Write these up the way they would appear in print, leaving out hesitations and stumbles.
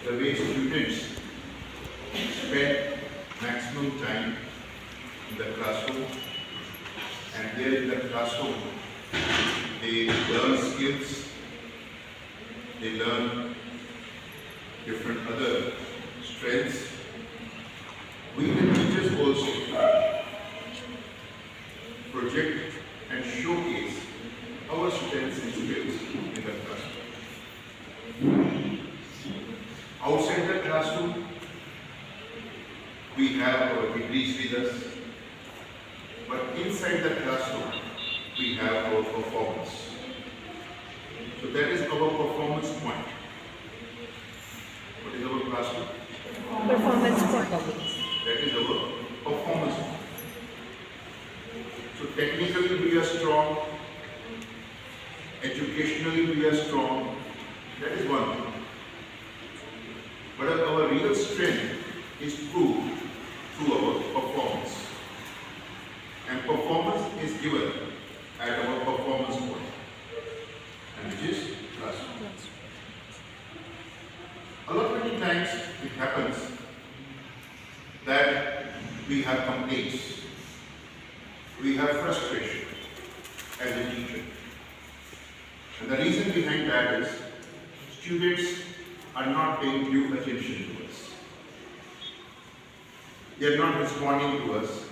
the way students spend maximum time in the classroom, and there in the classroom they learn skills, they learn different other strengths. We the teachers also project and showcase our strengths and skills in the classroom. Outside the classroom, we have our degrees with us, but inside the classroom, we have our performance. So that is our performance point. What is our classroom? Performance point. That is our performance point. So technically we are strong, educationally we are strong, that is one thing. But our real strength is proved through our performance. And performance is given at our performance point, and which is classroom. A lot many times it happens that we have complaints, we have frustration as a teacher. And the reason behind that is students are not paying due attention to us. They are not responding to us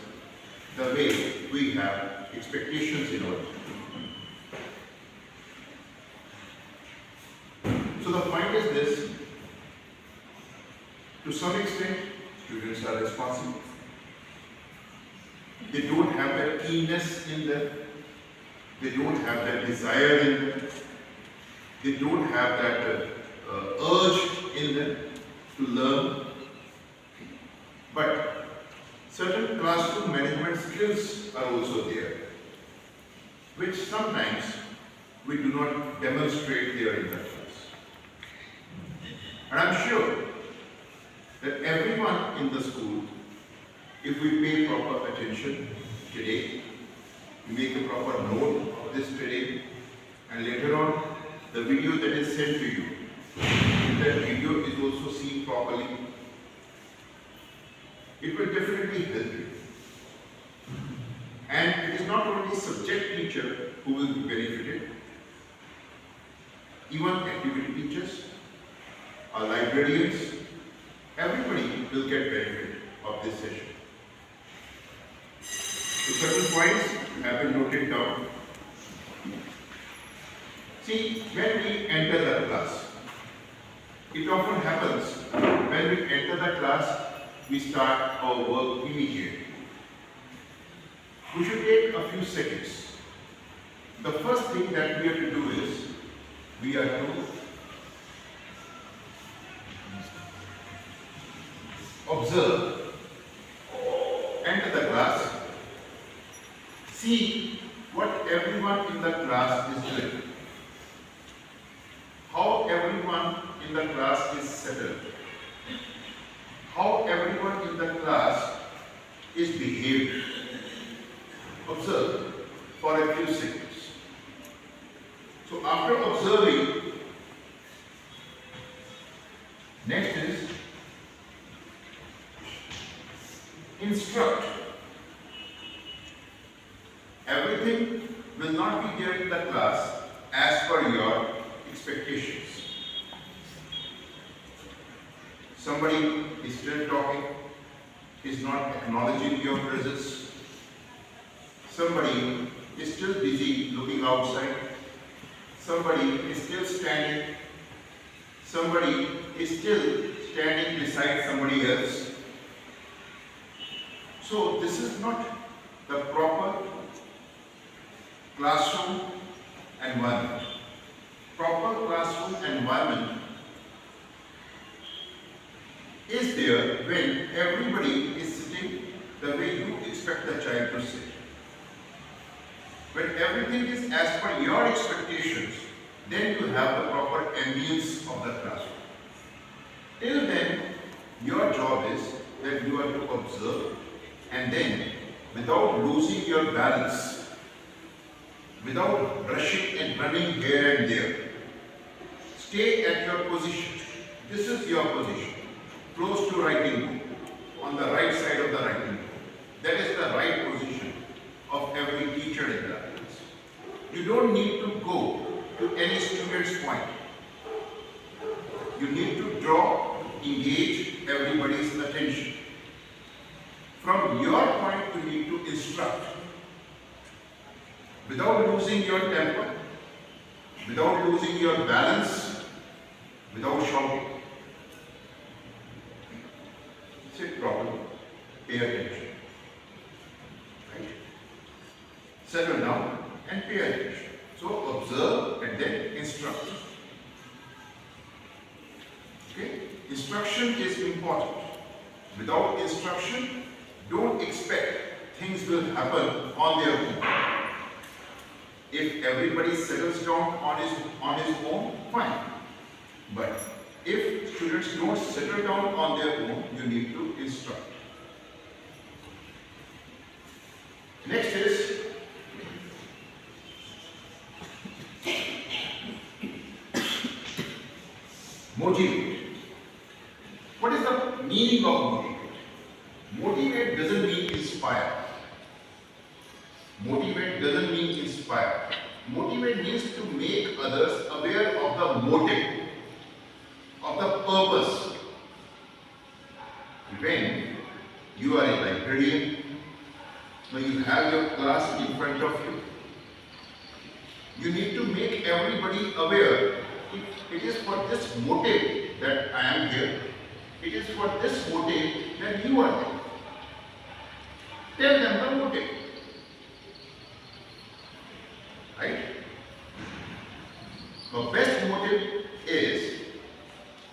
the way we have expectations in our life. So the point is this: to some extent, students are responsible. They don't have that keenness in them. They don't have that desire in them. They don't have that urge in them to learn. But certain classroom management skills are also there, which sometimes we do not demonstrate there in the class. And I'm sure that everyone in the school, if we pay proper attention today, we make a proper note of this today, and later on, the video that is sent to you, if that video is also seen properly, it will definitely help you. And it is not only subject teacher who will be benefited, even activity teachers or librarians, everybody will get benefit of this session. So certain points have been noted down. See, when we enter the class, it often happens when we enter the class, we start our work immediately. We should take a few seconds. The first thing that we have to do is, we are to observe, enter the class, see what everyone in the class is doing, how everyone in the class is settled, how everyone in the class is behaving. Observe for a few seconds. So after observing, next is instruct. Everything will not be there in the class as per your expectations. Somebody is still talking, is not acknowledging your presence. Somebody is still busy looking outside. Somebody is still standing. Somebody is still standing beside somebody else. So this is not the proper classroom environment. Proper classroom environment is there when everybody is sitting the way you expect the child to sit. When everything is as per your expectations, then you have the proper ambience of the classroom. Till then, your job is that you are to observe, and then without losing your balance, without rushing and running here and there, stay at your position This is your position, close to writing book, on the right side of the writing book. That is the right position of every teacher in the class. You don't need to go to any student's point. You need to draw, engage everybody's attention. From your point, you need to instruct without losing your temper, without losing your balance, without shouting. Sit properly, pay attention. Right? Settle down and pay attention. So observe and then instruct. Okay? Instruction is important. Without instruction, don't expect things will happen on their own. If everybody settles down on his own, fine. But if students don't settle down on their own, you need to instruct. Next is motivate. What is the meaning of motivate? Motivate doesn't mean inspire. Motivate doesn't mean inspire. Motivate means to make others aware of the motive, of the purpose. When you are a librarian, when you have your class in front of you, you need to make everybody aware. It is for this motive that I am here. It is for this motive that you are there. Tell them the motive. Right? The best motive is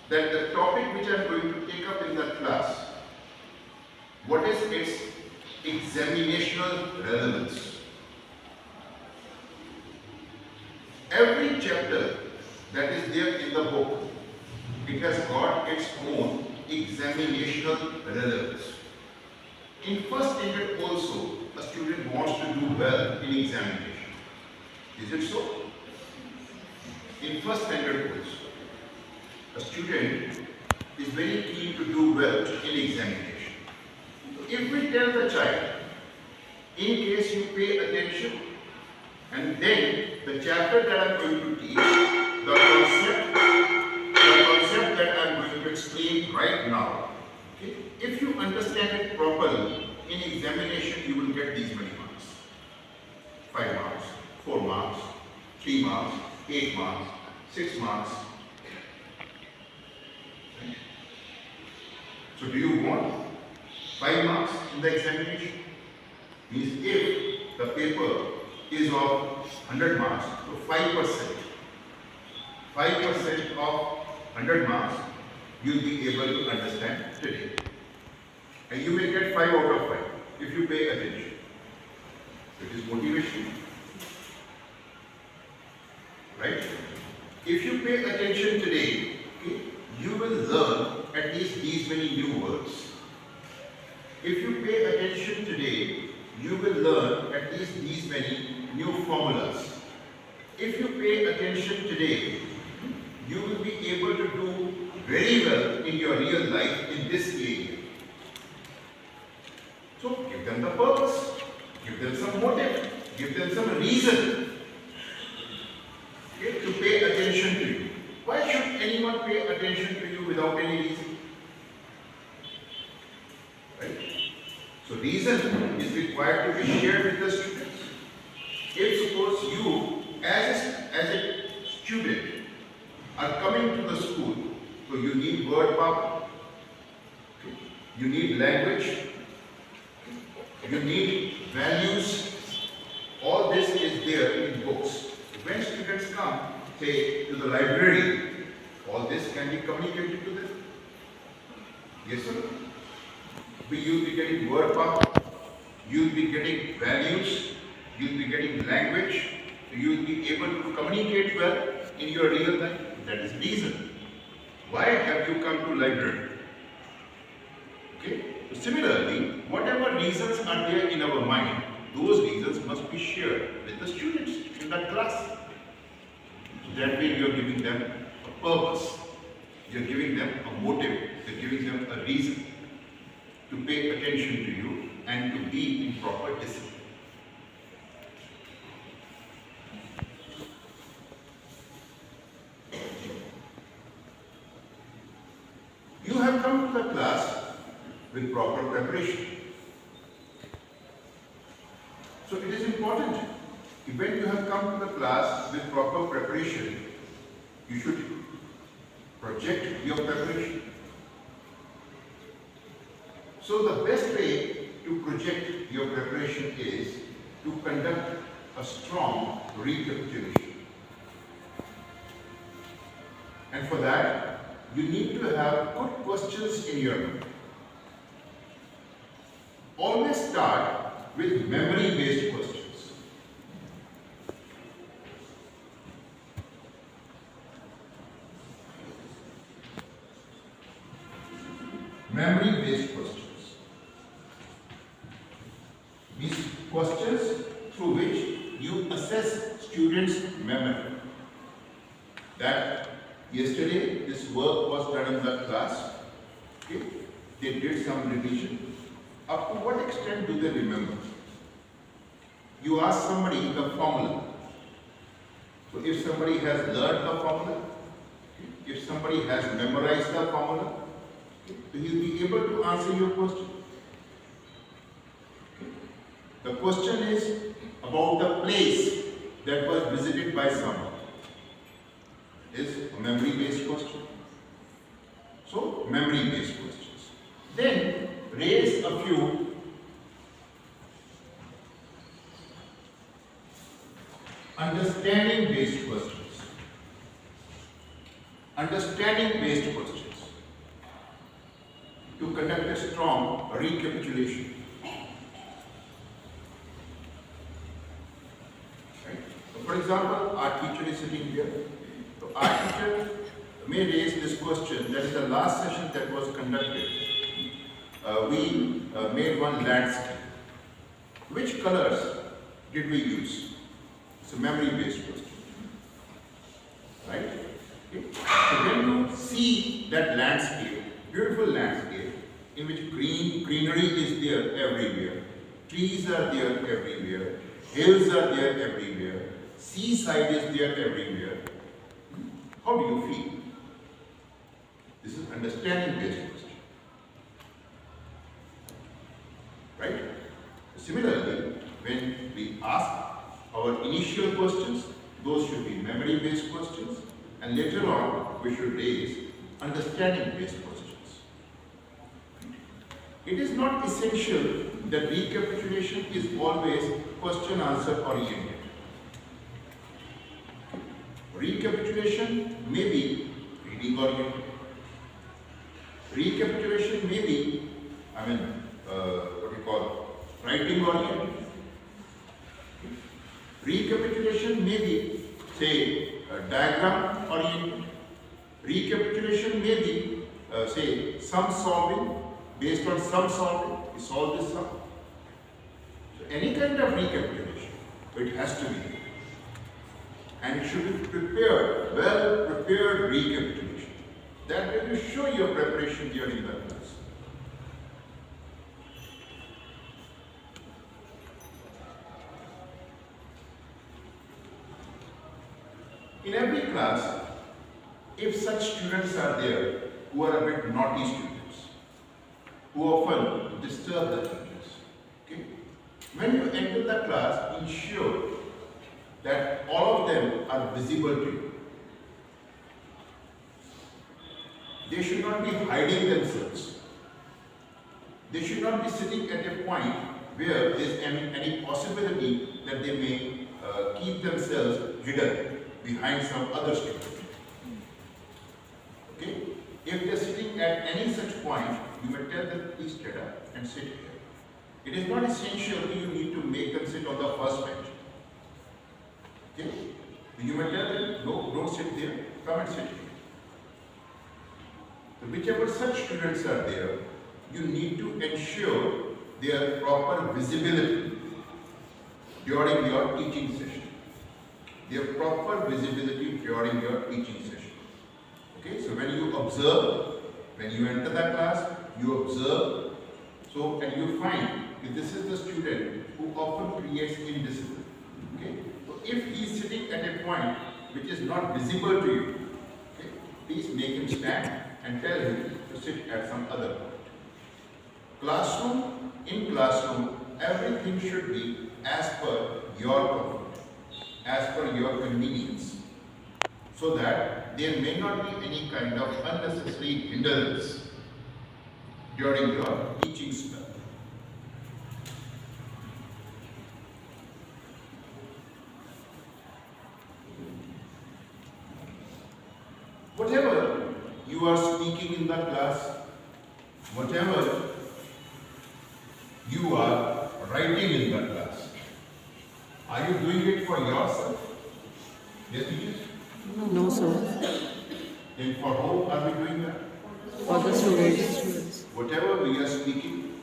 that the topic which I am going to take up in the class, what is its examinational relevance? Every chapter that is there in the book, it has got its own examinational relevance. In first standard also, a student wants to do well in examination. Is it so? In first standard also, a student is very keen to do well in examination. If we tell the child, in case you pay attention, and then the chapter that I am going to teach, the concept that I am going to explain right now, okay? If you understand it properly, in examination you will get these many marks. 5 marks, 4 marks, 3 marks, 8 marks, 6 marks. So do you want 5 marks in the examination? Means if the paper is of 100 marks, so 5%. 5% of 100 marks you will be able to understand today. And you may get 5 out of 5 if you pay attention. It is motivation. Right? If you pay attention today, okay, you will learn at least these many new words. If you pay attention today, you will learn at least these many new formulas. If you pay attention today, you will be able to do very well in your real life in this area. So give them the purpose, give them some motive, give them some reason, okay, to pay attention to you. Why should anyone pay attention to you without any reason? Right? So reason is required to be shared with the students. If suppose you as a student are coming to the school, so you need word power, you need language, you need values, all this is there in books. When students come, say, to the library, all this can be communicated to them. Yes or no? You'll be getting word power, you'll be getting values, you'll be getting language, you'll be able to communicate well in your real life. That is reason. Why have you come to library? Okay? So similarly, whatever reasons are there in our mind, those reasons must be shared with the students in that class. So that way you are giving them a purpose. You're giving them a motive, you're giving them a reason to pay attention to you and to be in proper discipline. You have come to the class with proper preparation. So it is important, when you have come to the class with proper preparation, you should project your preparation. So the best way to project your preparation is to conduct a strong recapitulation. And for that, you need to have good questions in your mind. Always start with memory-based questions. Memory-based questions. These questions through which you assess students' memory. That yesterday this work was done in the class. Okay? They did some revision. Up to what extent do they remember? You ask somebody the formula. So if somebody has learned the formula, if somebody has memorized the formula, so he will be able to answer your question. The question is about the place that was visited by someone. Is a memory-based question. So, memory-based questions. Then, raise a few understanding-based questions. Understanding-based questions. To conduct a strong recapitulation. Right? So for example, our teacher is sitting here. So our teacher may raise this question. That is the last session that was conducted. We made one landscape. Which colors did we use? It's a memory-based question. Right? Okay. So when you see that landscape, beautiful landscape, in which greenery is there everywhere, trees are there everywhere, hills are there everywhere, seaside is there everywhere. How do you feel? This is understanding-based question. Right? Similarly, when we ask our initial questions, those should be memory-based questions, and later on we should raise understanding-based questions. It is not essential that recapitulation is always question-answer oriented. Recapitulation may be reading oriented. Recapitulation may be, writing oriented. Recapitulation may be, say, diagram oriented. Recapitulation may be, say, sum solving. Based on sum solving, we solve this sum. So any kind of recapitulation, it has to be. And it should be prepared, well prepared recapitulation. That way you show your preparation during the class. In every class, if such students are there who are a bit naughty students, who often disturb the teachers. Okay? When you enter the class, ensure that all of them are visible to you. They should not be hiding themselves. They should not be sitting at a point where there is any possibility that they may keep themselves hidden behind some other student. Okay? If they are sitting at any such point, you may tell them, please get up and sit here. It is not essential that you need to make them sit on the first bench. Okay? You may tell them, no, don't sit there, come and sit here. So whichever such students are there, you need to ensure their proper visibility during your teaching session. Their proper visibility during your teaching session. Okay, so when you observe, when you enter that class, you observe, so and you find that this is the student who often creates indiscipline. Okay? So if he is sitting at a point which is not visible to you, okay, please make him stand and tell him to sit at some other point. In classroom, everything should be as per your comfort, as per your convenience, so that there may not be any kind of unnecessary hindrance during your teaching spell. Whatever you are speaking in the class, whatever you are writing in the class, are you doing it for yourself? Yes, teachers? No, sir. Then for whom are we doing that? For the students. Whatever we are speaking,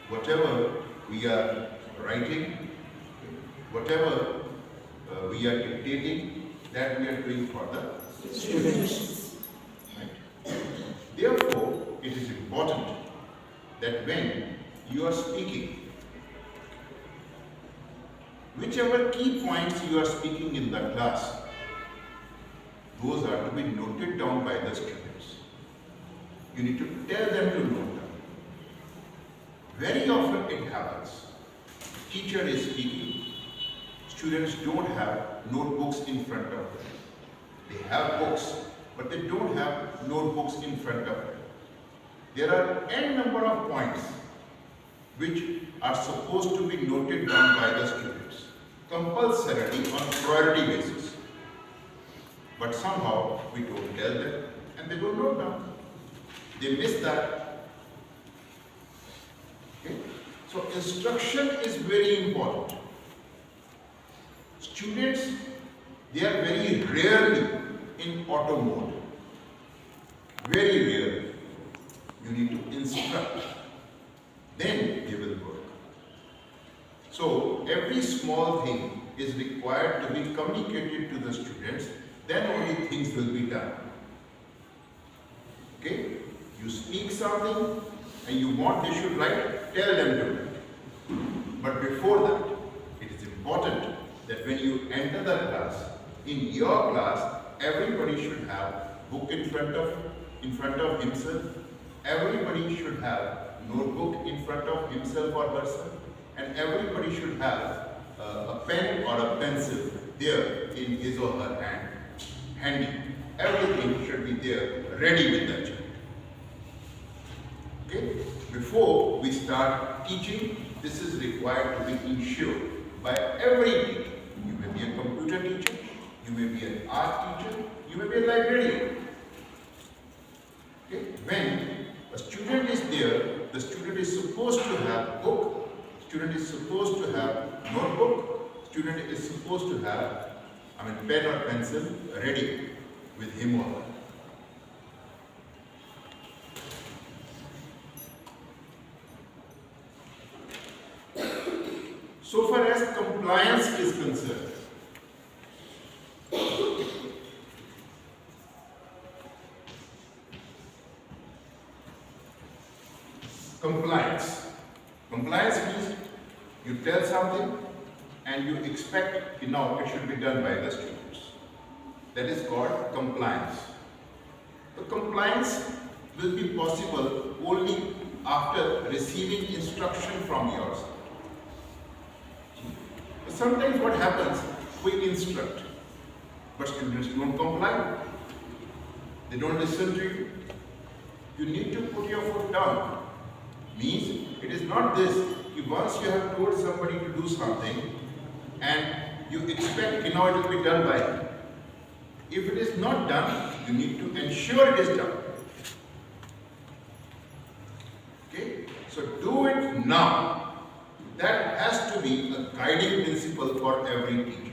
whatever we are writing, whatever we are dictating, that we are doing for the Students. right. Therefore, it is important that when you are speaking, whichever key points you are speaking in the class, those are to be noted down by the students. You need to tell them to note down. Very often it happens, teacher is speaking, students don't have notebooks in front of them. They have books, but they don't have notebooks in front of them. There are n number of points which are supposed to be noted down by the students, compulsorily on priority basis. But somehow we don't tell them and they don't note down. They miss that. Okay? So instruction is very important. Students, they are very rarely in auto mode. Very rarely. You need to instruct. Then they will work. So every small thing is required to be communicated to the students, then only things will be done. Okay? You speak something and you want they should write, tell them to write. But before that, it is important that when you enter the class, in your class, everybody should have book in front of himself. Everybody should have notebook in front of himself or herself, and everybody should have a pen or a pencil there in his or her hand, handy. Everything should be there, ready with the child. Okay? Before we start teaching, this is required to be ensured by every teacher. You may be a computer teacher, you may be an art teacher, you may be a librarian. Okay? When a student is there, the student is supposed to have book, student is supposed to have notebook, student is supposed to have, pen or pencil ready with him or her. So far as compliance is concerned, compliance. Compliance means you tell something and you expect, now it should be done by the students. That is called compliance. The compliance will be possible only after receiving instruction from yours. Sometimes what happens, we instruct, but students don't comply. They don't listen to you. You need to put your foot down. Means it is not this, once you have told somebody to do something and you expect, it will be done by him. If it is not done, you need to ensure it is done. Okay? So do it now. That has to be a guiding principle for every teacher.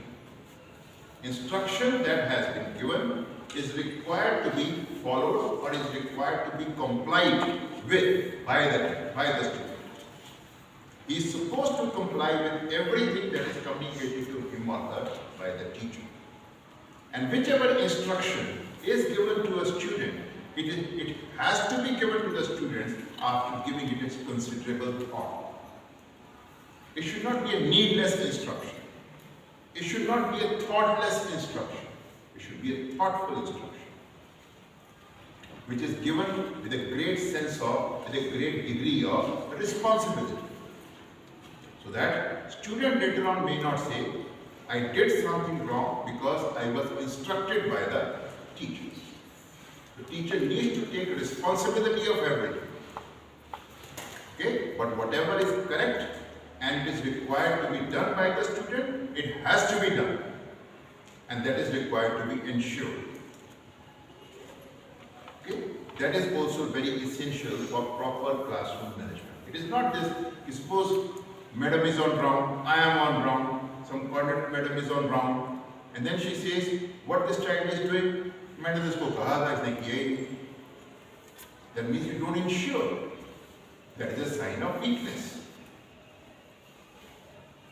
Instruction that has been given is required to be followed or is required to be complied with by the student. He is supposed to comply with everything that is communicated to him or her by the teacher. And whichever instruction is given to a student, it has to be given to the students after giving it its considerable thought. It should not be a needless instruction. It should not be a thoughtless instruction. It should be a thoughtful instruction, which is given with a great sense of, with a great degree of responsibility. So that student later on may not say, I did something wrong because I was instructed by the teachers. The teacher needs to take responsibility of everything. Okay? But whatever is correct and it is required to be done by the student, it has to be done. And that is required to be ensured. Okay? That is also very essential for proper classroom management. It is not this, suppose madam is on round, I am on round, some coordinator madam is on round, and then she says, what this child is doing, मैंने तो इसको कहा था इसने किया ही नहीं. That means you don't ensure. That is a sign of weakness.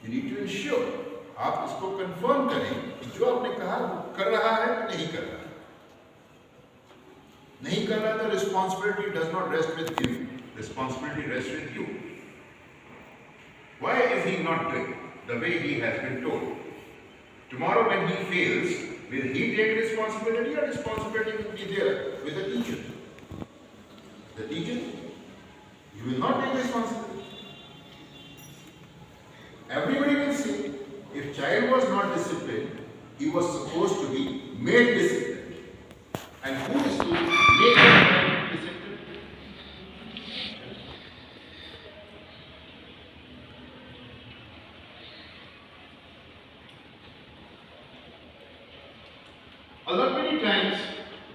You need to ensure. आप इसको confirm करें कि जो आपने कहा कर रहा है कि नहीं कर रहा है. नहीं कर रहा तो responsibility does not rest with him. Responsibility rests with you. Why is he not doing the way he has been told? Tomorrow when he fails, will he take responsibility or responsibility will be there with the teacher? The teacher? You will not take responsibility. Everybody will say, if child was not disciplined, he was supposed to be made disciplined. And who is to make him disciplined? A lot many times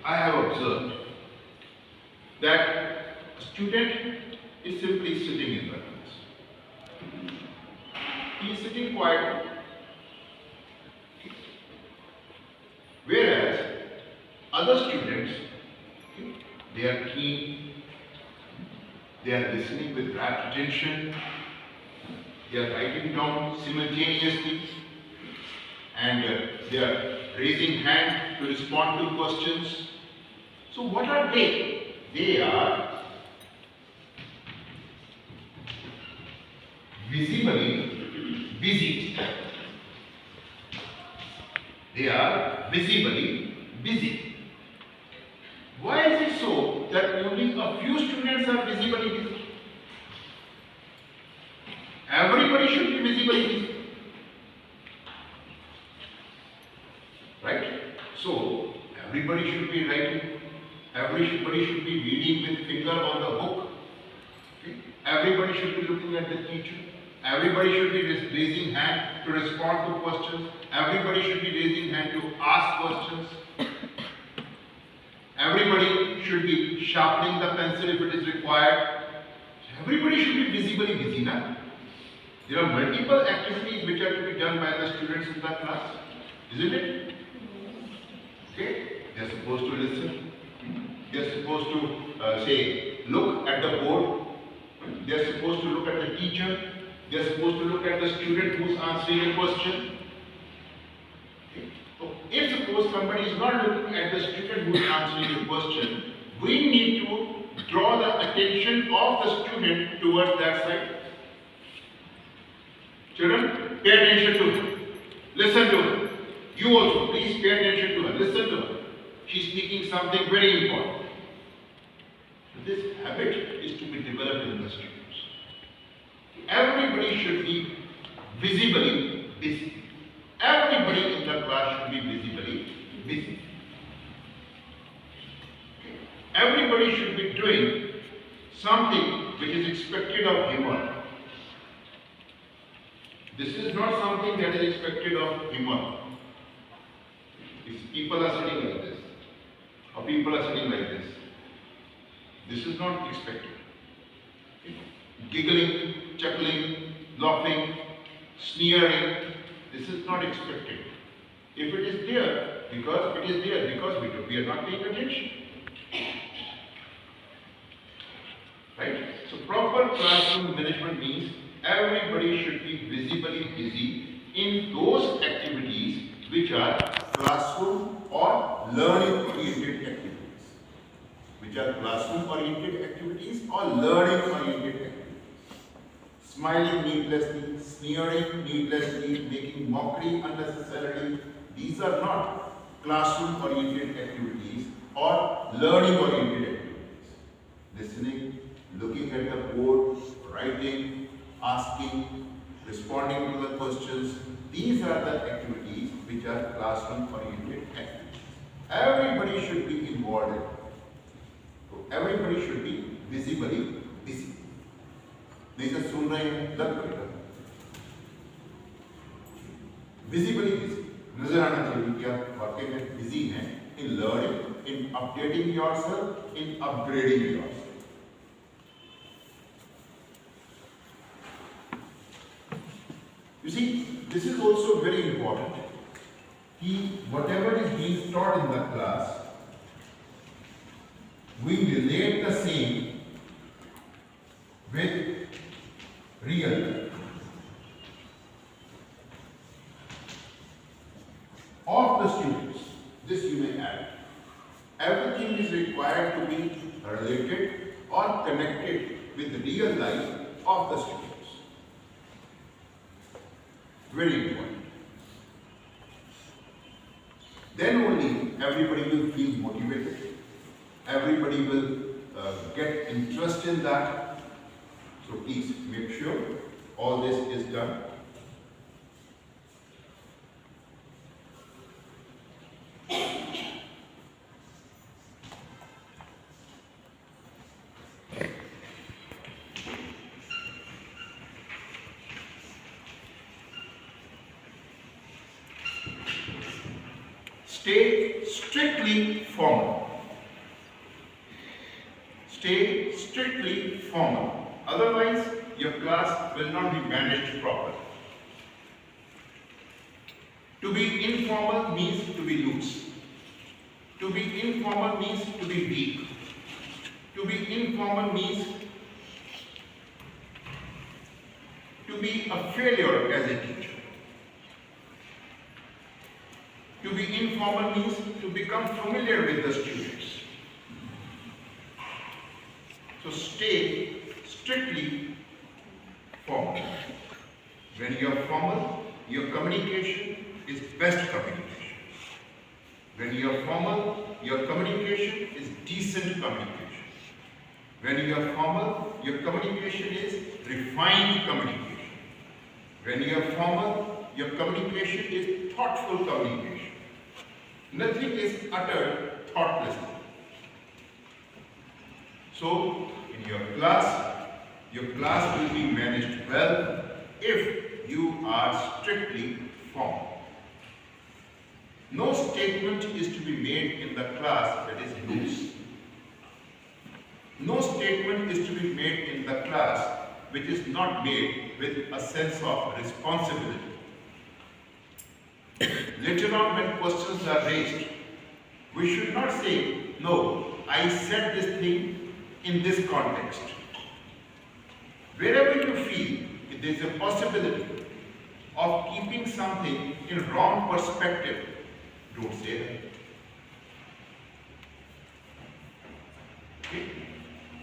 I have observed that a student is simply sitting in the class. He is sitting quietly. Whereas other students, they are keen, they are listening with rapt attention, they are writing down simultaneously, and they are raising hand to respond to questions. So what are they? They are visibly busy. They are visibly busy. Why is it so that only a few students are visibly busy? Everybody should be visibly busy. Right? So, everybody should be writing, everybody should be reading with finger on the book, okay? Everybody should be looking at the teacher, everybody should be raising hand to respond to questions, everybody should be raising hand to ask questions, everybody should be sharpening the pencil if it is required, everybody should be visibly busy now. There are multiple activities which are to be done by the students in the class, isn't it? Okay, they are supposed to listen. They are supposed to say, look at the board. They are supposed to look at the teacher. They are supposed to look at the student who is answering a question. Okay. So, if suppose somebody is not looking at the student who is answering a question, we need to draw the attention of the student towards that side. Children, pay attention to her. Listen to her. You also, please pay attention to her, listen to her. She is speaking something very important. This habit is to be developed in the students. Everybody should be visibly busy. Everybody in the class should be visibly busy. Everybody should be doing something which is expected of him or her. This is not something that is expected of him or her. If people are sitting like this, or people are sitting like this is not expected. Giggling, chuckling, laughing, sneering, this is not expected. If it is there, because we are not paying attention. Right? So proper classroom management means everybody should be visibly busy in those activities which are classroom or learning oriented activities, which which are classroom-oriented activities or learning-oriented activities. Smiling needlessly, sneering needlessly, making mockery unnecessarily, these are not classroom-oriented activities or learning-oriented activities. Listening, looking at the board, writing, asking, responding to the questions, these are the activities which are classroom-oriented activities. Everybody should be involved in it. So everybody should be visibly busy. नहीं तो सुन रहे हैं लग पड़ेगा visibly busy नजर आना चाहिए कि आप वाकई में बिजी हैं in learning in updating yourself in upgrading yourself You see, this is also very important. Whatever is being taught in the class, we relate the same with real life. Of the students, this you may add, everything is required to be related or connected with the real life of the students. Very important. Then only everybody will feel motivated, everybody will get interest in that. So please make sure all this is done. Stay strictly formal. Stay strictly formal. Otherwise, your class will not be managed properly. To be informal means to be loose. To be informal means to be weak. To be informal means to be a failure as a teacher. To be informal means to become familiar with the students. So stay strictly formal. When you are formal, your communication is best communication. When you are formal, your communication is decent communication. When you are formal, your communication is refined communication. When you are formal, your communication is thoughtful communication. Nothing is uttered thoughtlessly. So, in your class will be managed well if you are strictly formal. No statement is to be made in the class that is loose. No statement is to be made in the class which is not made with a sense of responsibility. Later on, when questions are raised, we should not say, no, I said this thing in this context. Wherever you feel there is a possibility of keeping something in wrong perspective, don't say that. Okay?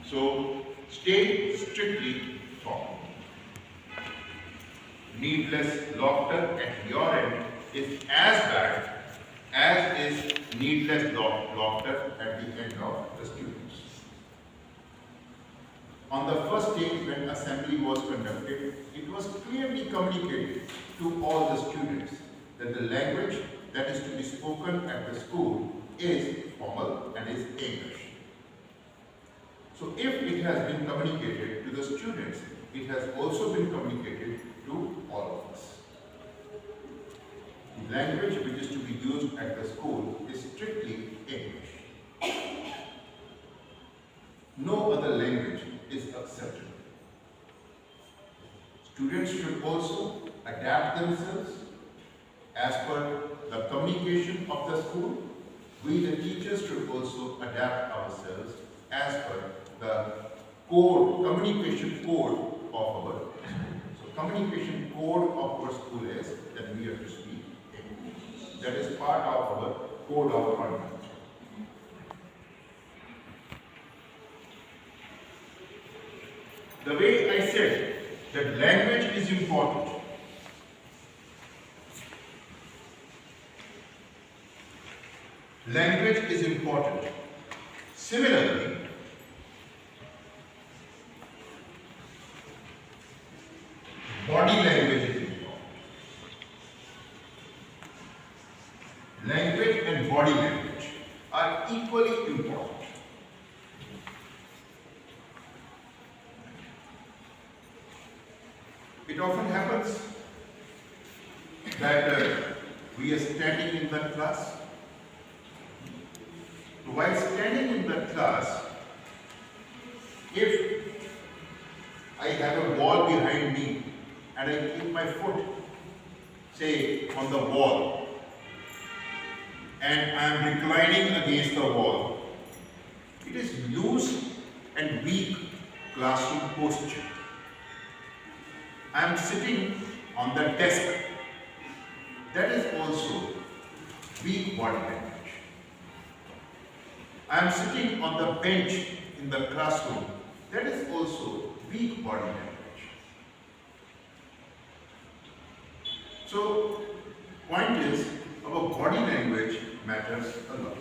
So, stay strictly formal. Needless laughter at your end is as bad as is needless laughter at the end of the students. On the first day when assembly was conducted, it was clearly communicated to all the students that the language that is to be spoken at the school is formal and is English. So if it has been communicated to the students, it has also been communicated to all of us. The language which is to be used at the school is strictly English. No other language is acceptable. Students should also adapt themselves as per the communication of the school. We, the teachers, should also adapt ourselves as per the code, communication code of our school. So communication code of our school is that we have to speak English. That is part of our code of conduct. the way I said that language is important. Language is important. Similarly, body language is important. Language and body language are equally important. It often happens that we are standing in the class. While standing in the class, if I have a wall behind me and I keep my foot, say, on the wall, and I am reclining against the wall, it is loose and weak classroom posture. I am sitting on the desk. That is also weak body language. I am sitting on the bench in the classroom. That is also weak body language. So, point is, our body language matters a lot.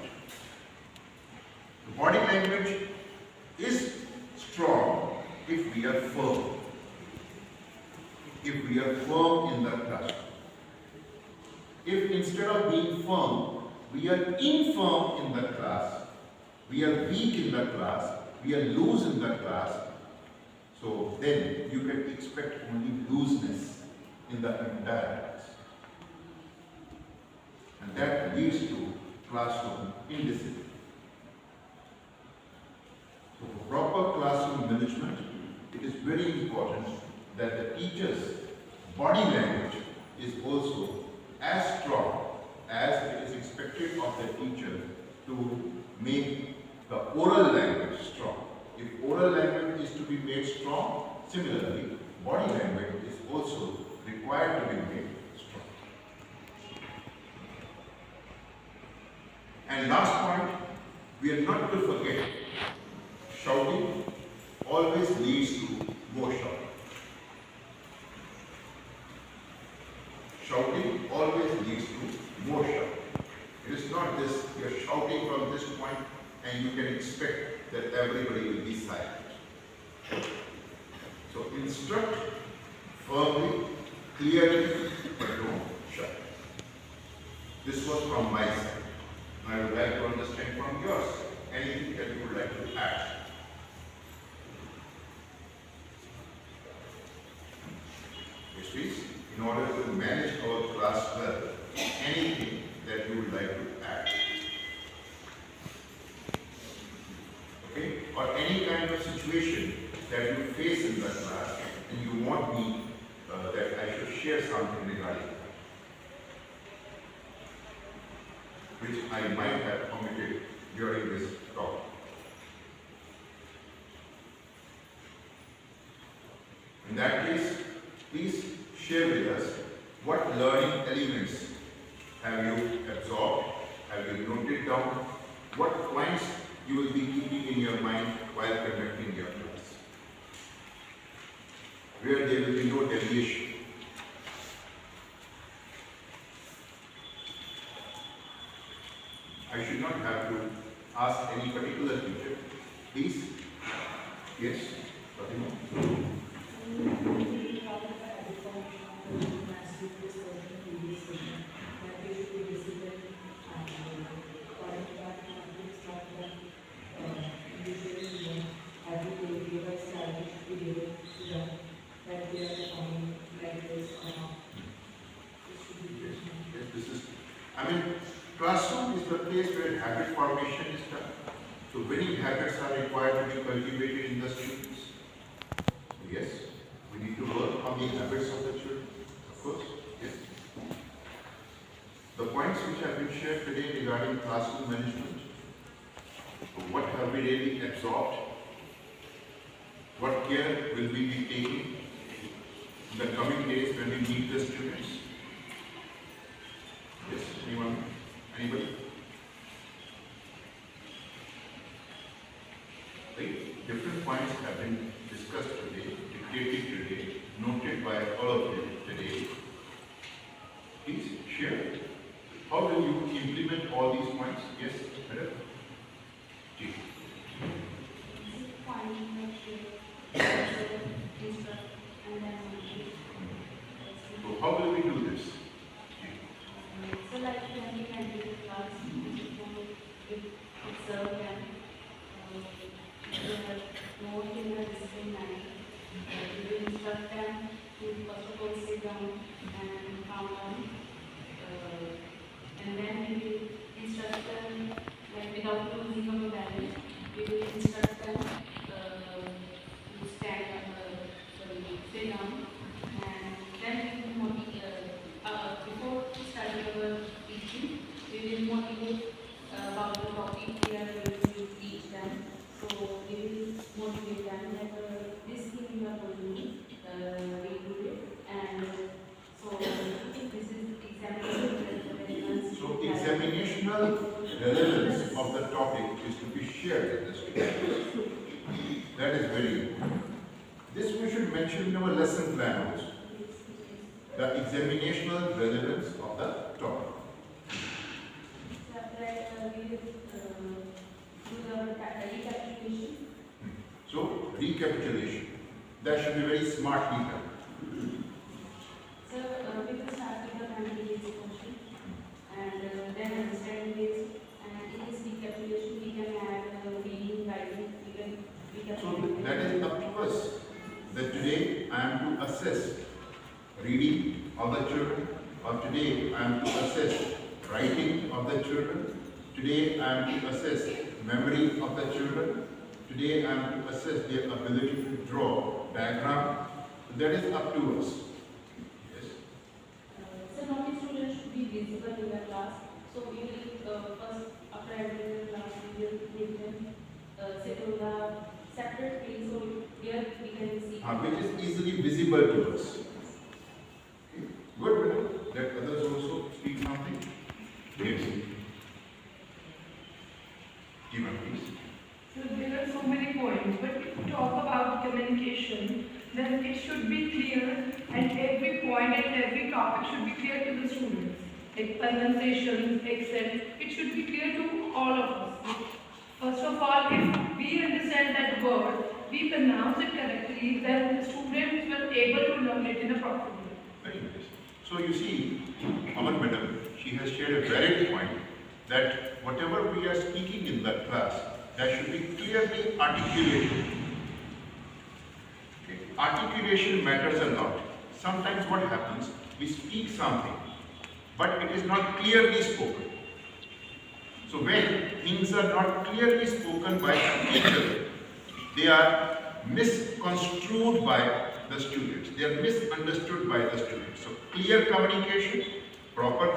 The body language is strong if we are firm. If we are firm in the classroom. If instead of being firm, we are infirm in the class, we are weak in the class, we are loose in the class, so then you can expect only looseness in the entire class. And that leads to classroom indiscipline. So for proper classroom management, it is very important that the teacher's body language is also as strong as it is expected of the teacher to make the oral language strong. If oral language is to be made strong, similarly, body language is also required to be made strong. And last point, we are not to forget, shouting always leads to more shouting. Shouting always leads to more shouting. It is not this, you are shouting from this point and you can expect that everybody will be silent. So instruct firmly, clearly, but don't shout. This was from my side. I would like to understand from yours anything that you would like to add. Yes, please. In order to manage our class well, anything that you would like to add. Okay? Or any kind of situation that you face in the class and you want me that I should share something regarding that, which I might have omitted during this talk. In that case, please share with us what learning elements have you absorbed, have you noted down, what points you will be keeping in your mind while conducting your class, where there will be no deviation. I should not have to ask any particular teacher. Please? Yes? Fatima? Classroom is the place where habit formation is done. So winning habits are required to be cultivated in the students. Yes, we need to work on the habits of the children. Of course, yes. The points which have been shared today regarding classroom management, what have we really absorbed? What care will we be taking in the coming days when we meet the students? Yes, anyone? Anybody? Right? Different points have been discussed today, dictated today, noted by all of you today. Please share. How will you implement all these points? Yes, madam? Ji. So how will we do this? So like when we had the class, we observe them, they have more in a disciplined manner. We will instruct them to first of all sit down and calm down. And then we will instruct them, like without losing of a balance, we will instruct them to stand up, sit down. And then we will before starting our teaching, we will motivate about the topic we are going to teach them. So we will motivate them that this thing we are going to do, we do it. And so this is examination. So examinational relevance of the topic is to be shared with the students. That is very important. This we should mention in our lesson plan also. The examinational relevance of the topic. We will do the recapitulation. So recapitulation. That should be very smartly done. So we will start with the memory-based question and then understanding based, and in this recapitulation we can add reading, writing, we can So that is up to us. That today I am to assess reading of the children, or today I am to assess writing of the children, today I am to assess memory of the children, today I am to assess their ability to draw diagram. That is up to us. Yes. so naughty students should be visible in the class. So we will first, after entering the class, we will make them sit on the separate place so here we can see. Which is easily visible to us. Okay. Good, madam. Let others also speak something. Yes. Give us, please. So there are so many points, but if we talk about communication, then it should be clear and every point and every topic should be clear to the students. Like pronunciation, accent, it should be clear to all of us. First of all, if we understand that word, we pronounce it correctly, then the students will able to learn it in a proper way. Very nice. So you see, our madam, she has shared a valid point that whatever we are speaking in that class, that should be clearly articulated. Okay. Articulation matters a lot. Sometimes what happens, we speak something, but it is not clearly spoken. So when things are not clearly spoken by the teacher, they are misconstrued by the students. They are misunderstood by the students. So clear communication, proper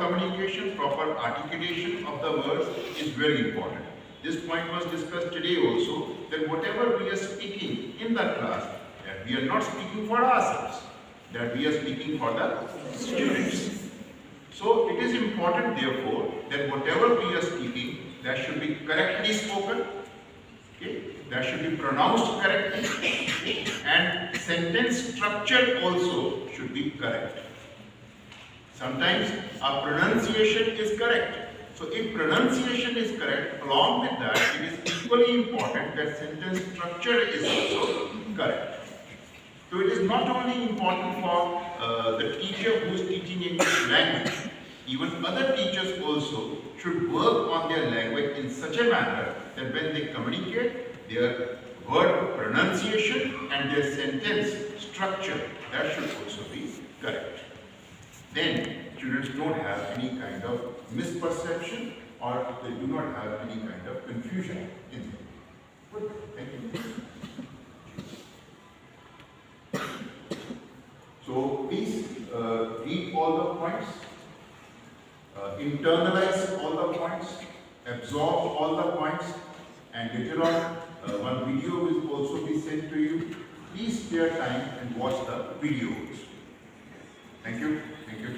articulation of the words is very important. This point was discussed today also, that whatever we are speaking in that class, that we are not speaking for ourselves, that we are speaking for the students. So it is important therefore that whatever we are speaking, that should be correctly spoken, okay? That should be pronounced correctly, and sentence structure also should be correct. Sometimes our pronunciation is correct. So if pronunciation is correct, along with that, it is equally important that sentence structure is also correct. So it is not only important for the teacher who is teaching English language, even other teachers also should work on their language in such a manner that when they communicate, their word pronunciation and their sentence structure, that should also be correct. Then students don't have any kind of misperception, or they do not have any kind of confusion in them. Good. Thank you. So please read all the points, internalize all the points, absorb all the points, and later on one video will also be sent to you. Please spare time and watch the videos. Thank you. Thank you.